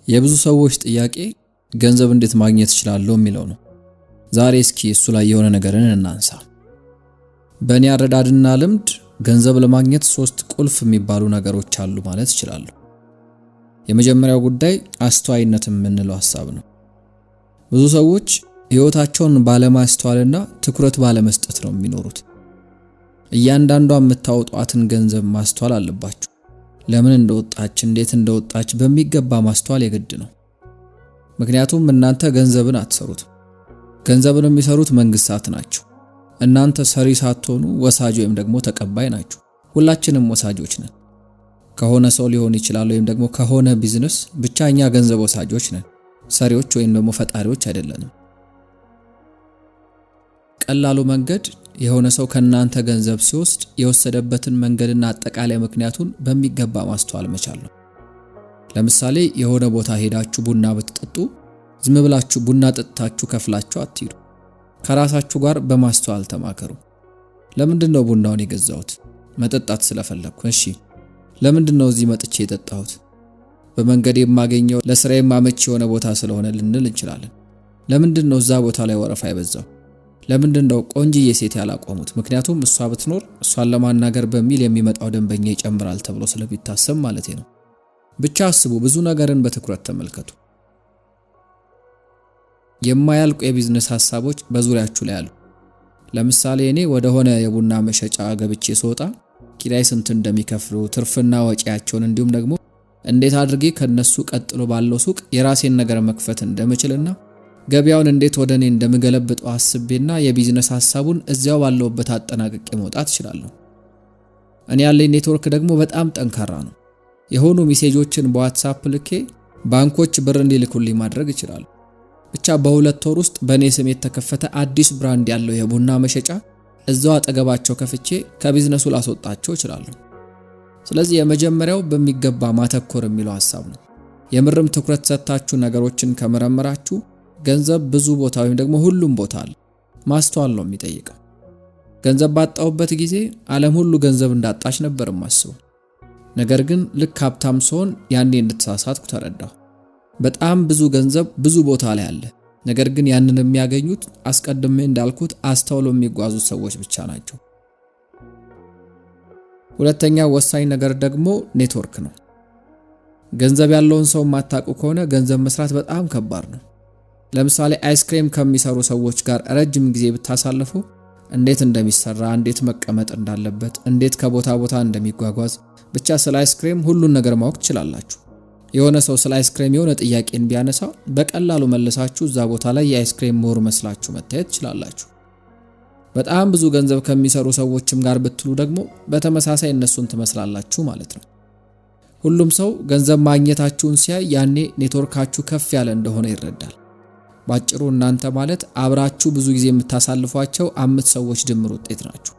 የብዙ ሰዎች ጥያቄ ገንዘብ እንዴት ማግኘት እችላለሁ የሚለው ነው። ዛሬ እስኪ እሱ ላይ የሆነ ነገርን እናንሳ። በእኔ አረዳድና ልምድ ገንዘብ ለማግኘት 3 ቁልፍ የሚባሉ ነገሮች አሉ ማለት እችላለሁ። የመጀመሪያው ጉዳይ አስተዋይነት የምንለው ሐሳብ ነው። ብዙ ሰዎች ህይወታቸውን ባለማስተዋልና ትኩረት ባለመስጠት ነው የሚኖሩት። እያንዳንዷ የምታወጧትን ገንዘብ ማስተዋል አለባችሁ። ለምን እንደወጣች እንዴት እንደወጣች በሚገባ ማስተዋል የግድ ነው። ምክንያቱም እናንተ ገንዘብን አትሰሩት። ገንዘብን የሚሰሩት መንግስታት ናቸው። እናንተ ሰሪ ሳትሆኑ ወሳጅ ወይም ደግሞ ተቀባይ ናችሁ። ሁላችንም ወሳጆች ነን። ከሆነ ሰው ሊሆን ይችላል ወይም ደግሞ ከሆነ ቢዝነስ፣ ብቻ እኛ ገንዘብ ወሳጆች ነን። ሰሪዎች ወይም ደግሞ ፈጣሪዎች አይደለንም። ቀላሉ መንገድ የሆነ ሰው ከናንተ ገንዘብ ሲወስድ የወሰደበትን መንገድና አጠቃላይ ምክንያቱን በሚገባ ማስተዋል መቻል ነው። ለምሳሌ የሆነ ቦታ ሄዳችሁ ቡና ብትጠጡ ዝም ብላችሁ ቡና ጠጥታችሁ ከፍላችሁ አትሂዱ። ከራሳችሁ ጋር በማስተዋል ተማከሩ። ለምንድነው ቡናውን የገዛሁት? መጠጣት ስለፈለኩ። እሺ፣ ለምንድነው እዚህ መጥቼ የጠጣሁት? በመንገድ የማገኘው ለስራዬ ማመች የሆነ ቦታ ስለሆነ ልንል እንችላለን። ለምንድነው እዛ ቦታ ላይ ወረፋ የበዛው? ለምንድነው ቆንጂዬ ሴት ያላቆሙት? ምክንያቱም እሷ ብትኖር እሷን ለማናገር በሚል የሚመጣው ደንበኛ ይጨምራል ተብሎ ስለሚታሰብ ማለት ነው። ብቻ አስቡ፣ ብዙ ነገርን በትኩረት ተመልከቱ። የማያልቁ የቢዝነስ ሐሳቦች በዙሪያችሁ ላይ አሉ። ለምሳሌ እኔ ወደ ሆነ የቡና መሸጫ ገብቼ ስወጣ ኪራይ ስንት እንደሚከፍሉ፣ ትርፍና ወጪያቸውን እንዲሁም ደግሞ እንዴት አድርጌ ከነሱ ቀጥሎ ባለው ሱቅ የራሴን ነገር መክፈት እንደምችልና ገበያውን እንዴት ወደ እኔ እንደምገለብጠው አስቤና የቢዝነስ ሐሳቡን እዚያው ባለውበት አጠናቅቄ መውጣት እችላለሁ። እኔ ያለኝ ኔትወርክ ደግሞ በጣም ጠንካራ ነው። የሆኑ ሜሴጆችን በዋትስአፕ ልኬ ባንኮች ብር እንዲልኩልኝ ማድረግ እችላለሁ። ብቻ በ2 ወር ውስጥ በእኔ ስም የተከፈተ አዲስ ብራንድ ያለው የቡና መሸጫ እዛው አጠገባቸው ከፍቼ ከቢዝነሱ ላስወጣቸው እችላለሁ። ስለዚህ የመጀመሪያው በሚገባ ማተኮር የሚለው ሐሳብ ነው። የምርም ትኩረት ሰጥታችሁ ነገሮችን ከመረመራችሁ ገንዘብ ብዙ ቦታ ወይም ደግሞ ሁሉም ቦታ አለ። ማስተዋል ነው የሚጠይቀው። ገንዘብ ባጣሁበት ጊዜ ዓለም ሁሉ ገንዘብ እንዳጣች ነበር ማስበው። ነገር ግን ልክ ሀብታም ስሆን ያኔ እንድትሳሳትኩ ተረዳሁ። በጣም ብዙ ገንዘብ ብዙ ቦታ ላይ አለ። ነገር ግን ያንን የሚያገኙት አስቀድሜ እንዳልኩት አስተውለው የሚጓዙ ሰዎች ብቻ ናቸው። ሁለተኛ ወሳኝ ነገር ደግሞ ኔትወርክ ነው። ገንዘብ ያለውን ሰው ማታውቁ ከሆነ ገንዘብ መስራት በጣም ከባድ ነው። ለምሳሌ አይስክሬም ከሚሰሩ ሰዎች ጋር ረጅም ጊዜ ብታሳልፉ እንዴት እንደሚሰራ፣ እንዴት መቀመጥ እንዳለበት፣ እንዴት ከቦታ ቦታ እንደሚጓጓዝ ብቻ ስለ አይስክሬም ሁሉን ነገር ማወቅ ትችላላችሁ። የሆነ ሰው ስለ አይስክሬም የሆነ ጥያቄን ቢያነሳ በቀላሉ መልሳችሁ እዛ ቦታ ላይ የአይስክሬም ሞር መስላችሁ መታየት ትችላላችሁ። በጣም ብዙ ገንዘብ ከሚሰሩ ሰዎችም ጋር ብትሉ ደግሞ በተመሳሳይ እነሱን ትመስላላችሁ ማለት ነው። ሁሉም ሰው ገንዘብ ማግኘታችሁን ሲያይ ያኔ ኔትወርካችሁ ከፍ ያለ እንደሆነ ይረዳል። ባጭሩ እናንተ ማለት አብራችሁ ብዙ ጊዜ የምታሳልፏቸው 5 ሰዎች ድምር ውጤት ናችሁ።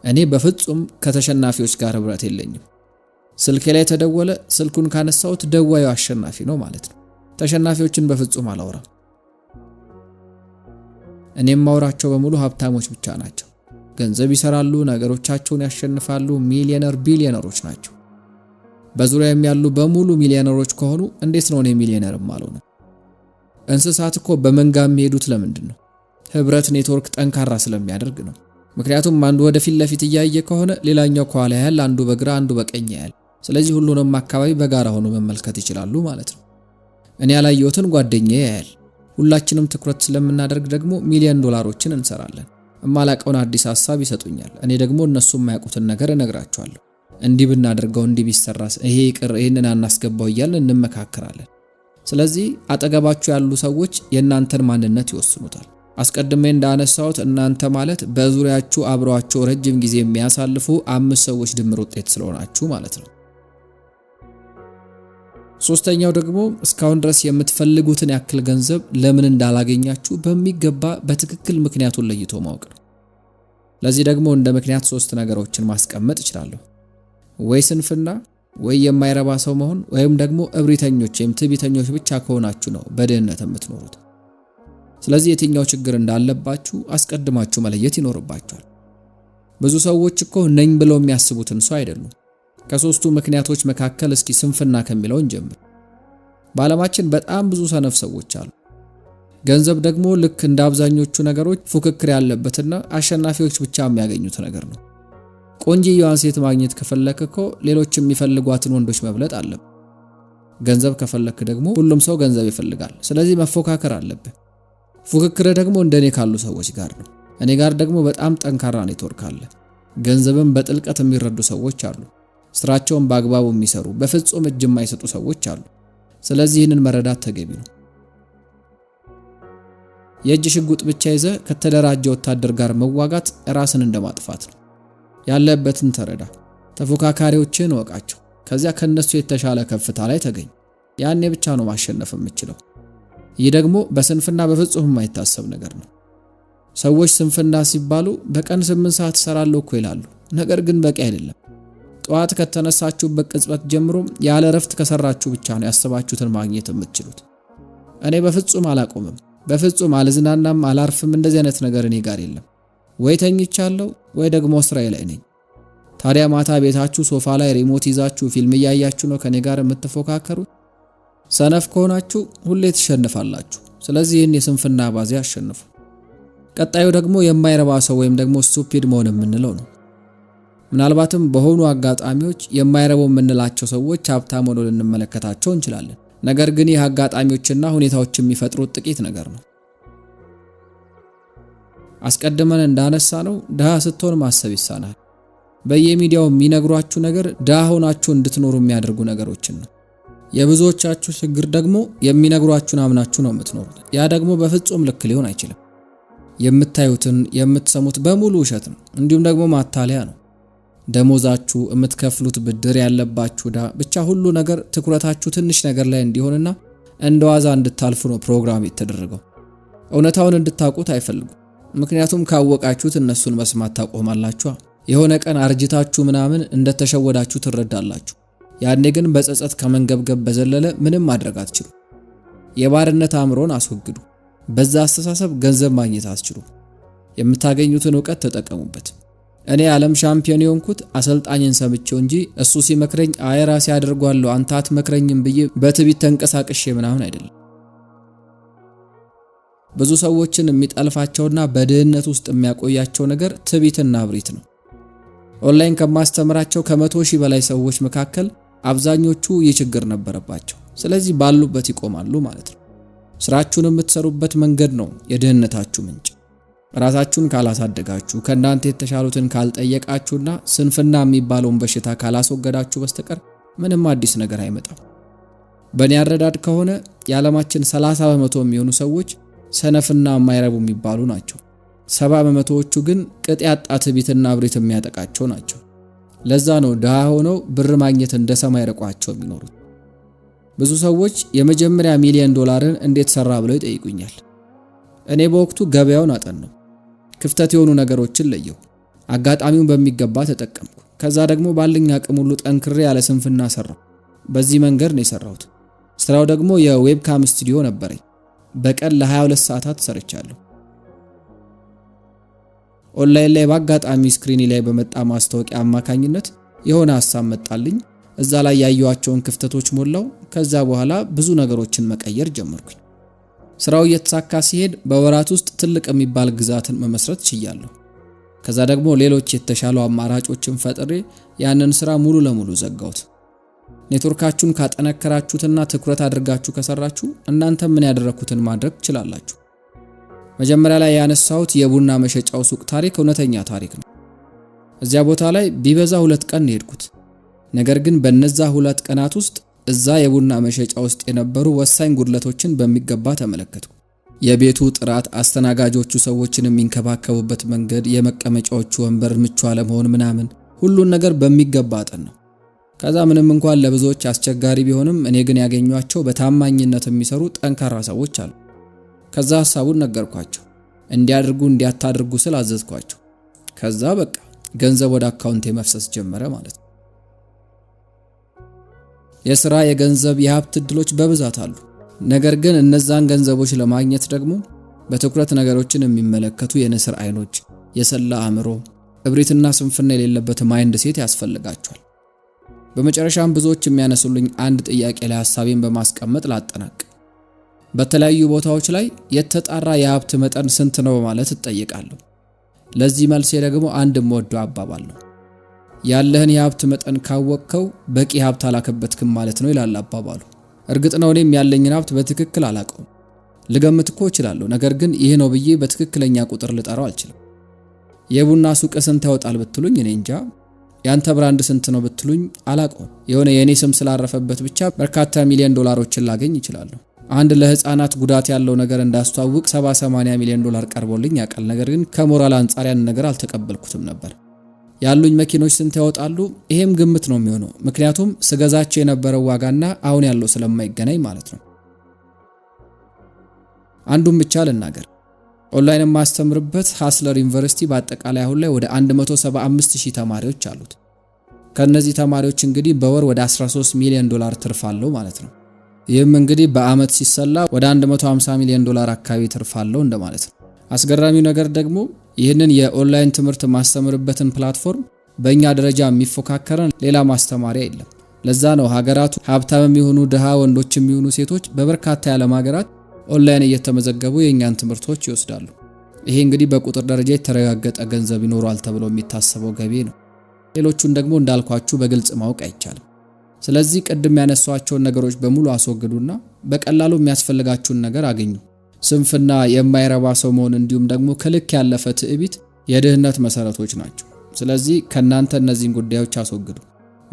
እኔ በፍጹም ከተሸናፊዎች ጋር ህብረት የለኝም። ስልኬ ላይ ተደወለ፣ ስልኩን ካነሳሁት ደዋዩ አሸናፊ ነው ማለት ነው። ተሸናፊዎችን በፍጹም አላወራም። እኔም ማውራቸው በሙሉ ሀብታሞች ብቻ ናቸው። ገንዘብ ይሰራሉ፣ ነገሮቻቸውን ያሸንፋሉ፣ ሚሊዮነር ቢሊዮነሮች ናቸው። በዙሪያ የሚያሉ በሙሉ ሚሊዮነሮች ከሆኑ እንዴት ነው እኔ ሚሊዮነር ማልሆነው? እንስሳት እኮ በመንጋ የሚሄዱት ለምንድን ነው? ህብረት ኔትወርክ ጠንካራ ስለሚያደርግ ነው። ምክንያቱም አንዱ ወደፊት ለፊት እያየ ከሆነ ሌላኛው ከኋላ ያያል፣ አንዱ በግራ አንዱ በቀኝ ያያል። ስለዚህ ሁሉንም አካባቢ በጋራ ሆኖ መመልከት ይችላሉ ማለት ነው። እኔ ያላየሁትን ጓደኛዬ ያያል። ሁላችንም ትኩረት ስለምናደርግ ደግሞ ሚሊዮን ዶላሮችን እንሰራለን። እማላቀውን አዲስ ሐሳብ ይሰጡኛል። እኔ ደግሞ እነሱ የማያውቁትን ነገር እነግራቸዋለሁ። እንዲህ ብናደርገው እንዲህ ቢሰራስ፣ ይሄ ይቅር፣ ይሄንን አናስገባው እያልን እንመካከራለን። ስለዚህ አጠገባችሁ ያሉ ሰዎች የእናንተን ማንነት ይወስኑታል። አስቀድሜ እንዳነሳሁት እናንተ ማለት በዙሪያችሁ አብረዋቸው ረጅም ጊዜ የሚያሳልፉ 5 ሰዎች ድምር ውጤት ስለሆናችሁ ማለት ነው። ሶስተኛው ደግሞ እስካሁን ድረስ የምትፈልጉትን ያክል ገንዘብ ለምን እንዳላገኛችሁ በሚገባ በትክክል ምክንያቱን ለይቶ ማወቅ ነው። ለዚህ ደግሞ እንደ ምክንያት 3 ነገሮችን ማስቀመጥ እችላለሁ። ወይ ስንፍና፣ ወይ የማይረባ ሰው መሆን፣ ወይም ደግሞ እብሪተኞች ወይም ትዕቢተኞች ብቻ ከሆናችሁ ነው በድህነት የምትኖሩት። ስለዚህ የትኛው ችግር እንዳለባችሁ አስቀድማችሁ መለየት ይኖርባችኋል። ብዙ ሰዎች እኮ ነኝ ብለው የሚያስቡትን ሰው አይደሉም። ከ3ቱ ምክንያቶች መካከል እስኪ ስንፍና ከሚለው እንጀምር። በዓለማችን በጣም ብዙ ሰነፍ ሰዎች አሉ። ገንዘብ ደግሞ ልክ እንደ አብዛኞቹ ነገሮች ፉክክር ያለበትና አሸናፊዎች ብቻ የሚያገኙት ነገር ነው። ቆንጆዋን ሴት ማግኘት ከፈለክ እኮ ሌሎች የሚፈልጓትን ወንዶች መብለጥ አለብህ። ገንዘብ ከፈለክ ደግሞ ሁሉም ሰው ገንዘብ ይፈልጋል። ስለዚህ መፎካከር አለብህ። ፉክክር ደግሞ እንደኔ ካሉ ሰዎች ጋር ነው። እኔ ጋር ደግሞ በጣም ጠንካራ ኔትወርክ አለ። ገንዘብን በጥልቀት የሚረዱ ሰዎች አሉ። ስራቸውን በአግባቡ የሚሰሩ በፍጹም እጅ የማይሰጡ ሰዎች አሉ። ስለዚህ ይህንን መረዳት ተገቢ ነው። የእጅ ሽጉጥ ብቻ ይዘህ ከተደራጀ ወታደር ጋር መዋጋት ራስን እንደማጥፋት ነው። ያለበትን ተረዳ። ተፎካካሪዎችን ወቃቸው። ከዚያ ከነሱ የተሻለ ከፍታ ላይ ተገኝ። ያኔ ብቻ ነው ማሸነፍ የምችለው። ይህ ደግሞ በስንፍና በፍጹም የማይታሰብ ነገር ነው። ሰዎች ስንፍና ሲባሉ በቀን 8 ሰዓት ሰራለሁ እኮ ይላሉ። ነገር ግን በቂ አይደለም። ጠዋት ከተነሳችሁበት ቅጽበት ጀምሮ ያለ እረፍት ከሰራችሁ ብቻ ነው ያሰባችሁትን ማግኘት የምትችሉት። እኔ በፍጹም አላቆምም። በፍጹም አልዝናናም፣ አላርፍም። እንደዚህ አይነት ነገር እኔ ጋር የለም። ወይ ተኝቻለሁ ወይ ደግሞ ስራዬ ላይ ነኝ። ታዲያ ማታ ቤታችሁ ሶፋ ላይ ሪሞት ይዛችሁ ፊልም እያያችሁ ነው ከኔ ጋር የምትፎካከሩት? ሰነፍ ከሆናችሁ ሁሌ ትሸነፋላችሁ። ስለዚህ ይህን የስንፍና ባዜ አሸንፉ። ቀጣዩ ደግሞ የማይረባ ሰው ወይም ደግሞ ስቱፒድ መሆን የምንለው ነው። ምናልባትም በሆኑ አጋጣሚዎች የማይረቡ የምንላቸው ሰዎች ሀብታም ሆነው ልንመለከታቸው እንችላለን። ነገር ግን ይህ አጋጣሚዎችና ሁኔታዎች የሚፈጥሩት ጥቂት ነገር ነው። አስቀድመን እንዳነሳ ነው ድሃ ስትሆን ማሰብ ይሳናል። በየሚዲያው የሚነግሯችሁ ነገር ድሃ ሆናችሁ እንድትኖሩ የሚያደርጉ ነገሮችን ነው። የብዙዎቻችሁ ችግር ደግሞ የሚነግሯችሁን አምናችሁ ነው የምትኖሩት። ያ ደግሞ በፍጹም ልክ ሊሆን አይችልም። የምታዩትን የምትሰሙት በሙሉ ውሸት ነው፣ እንዲሁም ደግሞ ማታለያ ነው። ደሞዛችሁ፣ የምትከፍሉት ብድር፣ ያለባችሁ ዕዳ፣ ብቻ ሁሉ ነገር ትኩረታችሁ ትንሽ ነገር ላይ እንዲሆንና እንደዋዛ እንድታልፉ ነው ፕሮግራም የተደረገው። እውነታውን እንድታውቁት አይፈልጉም። ምክንያቱም ካወቃችሁት እነሱን መስማት ታቆማላችሁ። የሆነ ቀን አርጅታችሁ ምናምን እንደተሸወዳችሁ ትረዳላችሁ። ያኔ ግን በጸጸት ከመንገብገብ በዘለለ ምንም ማድረግ አትችሉ። የባርነት አእምሮን አስወግዱ። በዛ አስተሳሰብ ገንዘብ ማግኘት አትችሉ። የምታገኙትን ዕውቀት ተጠቀሙበት። እኔ ዓለም ሻምፒዮን የሆንኩት አሰልጣኝን ሰምቼው እንጂ እሱ ሲመክረኝ አይ ራሴ አድርጓለሁ አንተ አትመክረኝም ብዬ በትዕቢት ተንቀሳቅሼ ምናምን አይደለም። ብዙ ሰዎችን የሚጠልፋቸውና በድህነት ውስጥ የሚያቆያቸው ነገር ትዕቢትና እብሪት ነው። ኦንላይን ከማስተምራቸው ከ100,000 በላይ ሰዎች መካከል አብዛኞቹ ይህ ችግር ነበረባቸው። ስለዚህ ባሉበት ይቆማሉ ማለት ነው። ስራችሁን የምትሰሩበት መንገድ ነው የድህነታችሁ ምንጭ። ራሳችሁን ካላሳደጋችሁ፣ ከእናንተ የተሻሉትን ካልጠየቃችሁና ስንፍና የሚባለውን በሽታ ካላስወገዳችሁ በስተቀር ምንም አዲስ ነገር አይመጣም። በእኔ አረዳድ ከሆነ የዓለማችን 30% የሚሆኑ ሰዎች ሰነፍና የማይረቡ የሚባሉ ናቸው። 70%ዎቹ ግን ቅጥ ያጣ ትዕቢትና እብሪት የሚያጠቃቸው ናቸው። ለዛ ነው ድሃ ሆነው ብር ማግኘት እንደ ሰማይ ርቋቸው የሚኖሩት። ብዙ ሰዎች የመጀመሪያ $1 ሚሊዮን እንዴት ሰራ ብለው ይጠይቁኛል። እኔ በወቅቱ ገበያውን አጠናው፣ ክፍተት የሆኑ ነገሮችን ለየው፣ አጋጣሚውን በሚገባ ተጠቀምኩ። ከዛ ደግሞ ባለኝ አቅም ሁሉ ጠንክሬ ያለ ስንፍና ሰራው። በዚህ መንገድ ነው የሰራሁት። ስራው ደግሞ የዌብካም ስቱዲዮ ነበረኝ። በቀን ለ22 ሰዓታት ሰርቻለሁ። ኦንላይን ላይ በአጋጣሚ ስክሪኒ ላይ በመጣ ማስታወቂያ አማካኝነት የሆነ ሐሳብ መጣልኝ። እዛ ላይ ያዩዋቸውን ክፍተቶች ሞላው። ከዛ በኋላ ብዙ ነገሮችን መቀየር ጀመርኩኝ። ስራው እየተሳካ ሲሄድ በወራት ውስጥ ትልቅ የሚባል ግዛትን መመስረት ችያለሁ። ከዛ ደግሞ ሌሎች የተሻሉ አማራጮችን ፈጥሬ ያንን ስራ ሙሉ ለሙሉ ዘጋሁት። ኔትወርካችሁን ካጠነከራችሁትና ትኩረት አድርጋችሁ ከሰራችሁ እናንተ ምን ያደረኩትን ማድረግ ትችላላችሁ። መጀመሪያ ላይ ያነሳሁት የቡና መሸጫው ሱቅ ታሪክ እውነተኛ ታሪክ ነው። እዚያ ቦታ ላይ ቢበዛ 2 ቀን ሄድኩት። ነገር ግን በነዛ 2 ቀናት ውስጥ እዛ የቡና መሸጫ ውስጥ የነበሩ ወሳኝ ጉድለቶችን በሚገባ ተመለከትኩ። የቤቱ ጥራት፣ አስተናጋጆቹ ሰዎችን የሚንከባከቡበት መንገድ፣ የመቀመጫዎቹ ወንበር ምቹ አለመሆን ምናምን ሁሉን ነገር በሚገባ አጠናው። ከዛ ምንም እንኳን ለብዙዎች አስቸጋሪ ቢሆንም እኔ ግን ያገኟቸው በታማኝነት የሚሰሩ ጠንካራ ሰዎች አሉ። ከዛ ሐሳቡን ነገርኳቸው። እንዲያደርጉ እንዲያታደርጉ ስላዘዝኳቸው ከዛ በቃ ገንዘብ ወደ አካውንቴ መፍሰስ ጀመረ ማለት ነው። የሥራ፣ የገንዘብ፣ የሀብት እድሎች በብዛት አሉ። ነገር ግን እነዛን ገንዘቦች ለማግኘት ደግሞ በትኩረት ነገሮችን የሚመለከቱ የንስር አይኖች፣ የሰላ አእምሮ፣ እብሪትና ስንፍና የሌለበት ማይንድ ሴት ያስፈልጋቸዋል። በመጨረሻም ብዙዎች የሚያነሱልኝ አንድ ጥያቄ ላይ ሐሳቤን በማስቀመጥ ላጠናቅ። በተለያዩ ቦታዎች ላይ የተጣራ የሀብት መጠን ስንት ነው በማለት እጠይቃለሁ። ለዚህ መልሴ ደግሞ አንድ የምወደው አባባል ነው። ያለህን የሀብት መጠን ካወቅከው በቂ ሀብት አላከበትክም ማለት ነው ይላል አባባሉ። እርግጥ ነው እኔም ያለኝን ሀብት በትክክል አላውቀውም። ልገምት እኮ እችላለሁ፣ ነገር ግን ይህ ነው ብዬ በትክክለኛ ቁጥር ልጠራው አልችልም። የቡና ሱቅ ስንት ያወጣል ብትሉኝ እኔ እንጃ። ያንተ ብራንድ ስንት ነው ብትሉኝ አላውቀውም። የሆነ የኔ ስም ስላረፈበት ብቻ በርካታ ሚሊዮን ዶላሮችን ላገኝ እችላለሁ። አንድ ለህፃናት ጉዳት ያለው ነገር እንዳስተዋውቅ 70-80 ሚሊዮን ዶላር ቀርቦልኝ ያውቃል። ነገር ግን ከሞራል አንጻር ያን ነገር አልተቀበልኩትም ነበር። ያሉኝ መኪኖች ስንት ያወጣሉ? ይሄም ግምት ነው የሚሆነው፣ ምክንያቱም ስገዛቸው የነበረው ዋጋና አሁን ያለው ስለማይገናኝ ማለት ነው። አንዱን ብቻ ልናገር። ኦንላይን የማስተምርበት ሃስለር ዩኒቨርሲቲ በአጠቃላይ አሁን ላይ ወደ 175,000 ተማሪዎች አሉት። ከነዚህ ተማሪዎች እንግዲህ በወር ወደ 13 ሚሊዮን ዶላር ትርፍ አለው ማለት ነው። ይህም እንግዲህ በአመት ሲሰላ ወደ 150 ሚሊዮን ዶላር አካባቢ ትርፍ አለው እንደማለት ነው። አስገራሚው ነገር ደግሞ ይህንን የኦንላይን ትምህርት ማስተምርበትን ፕላትፎርም በእኛ ደረጃ የሚፎካከረን ሌላ ማስተማሪያ የለም። ለዛ ነው ሀገራቱ ሀብታም የሚሆኑ ድሃ ወንዶች የሚሆኑ ሴቶች በበርካታ የዓለም ሀገራት ኦንላይን እየተመዘገቡ የእኛን ትምህርቶች ይወስዳሉ። ይሄ እንግዲህ በቁጥር ደረጃ የተረጋገጠ ገንዘብ ይኖራል ተብሎ የሚታሰበው ገቢ ነው። ሌሎቹን ደግሞ እንዳልኳችሁ በግልጽ ማወቅ አይቻልም። ስለዚህ ቅድም ያነሷቸውን ነገሮች በሙሉ አስወግዱና በቀላሉ የሚያስፈልጋችሁን ነገር አገኙ። ስንፍና፣ የማይረባ ሰው መሆን እንዲሁም ደግሞ ከልክ ያለፈ ትዕቢት የድህነት መሰረቶች ናቸው። ስለዚህ ከናንተ እነዚህን ጉዳዮች አስወግዱ።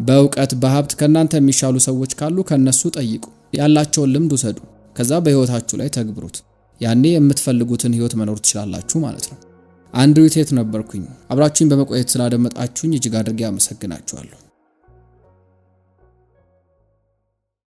በእውቀት በሀብት ከናንተ የሚሻሉ ሰዎች ካሉ ከነሱ ጠይቁ። ያላቸውን ልምድ ውሰዱ። ከዛ በህይወታችሁ ላይ ተግብሩት። ያኔ የምትፈልጉትን ህይወት መኖር ትችላላችሁ ማለት ነው። አንድሪው ቴት ነበርኩኝ። አብራችሁኝ በመቆየት ስላደመጣችሁኝ እጅግ አድርጌ አመሰግናችኋለሁ።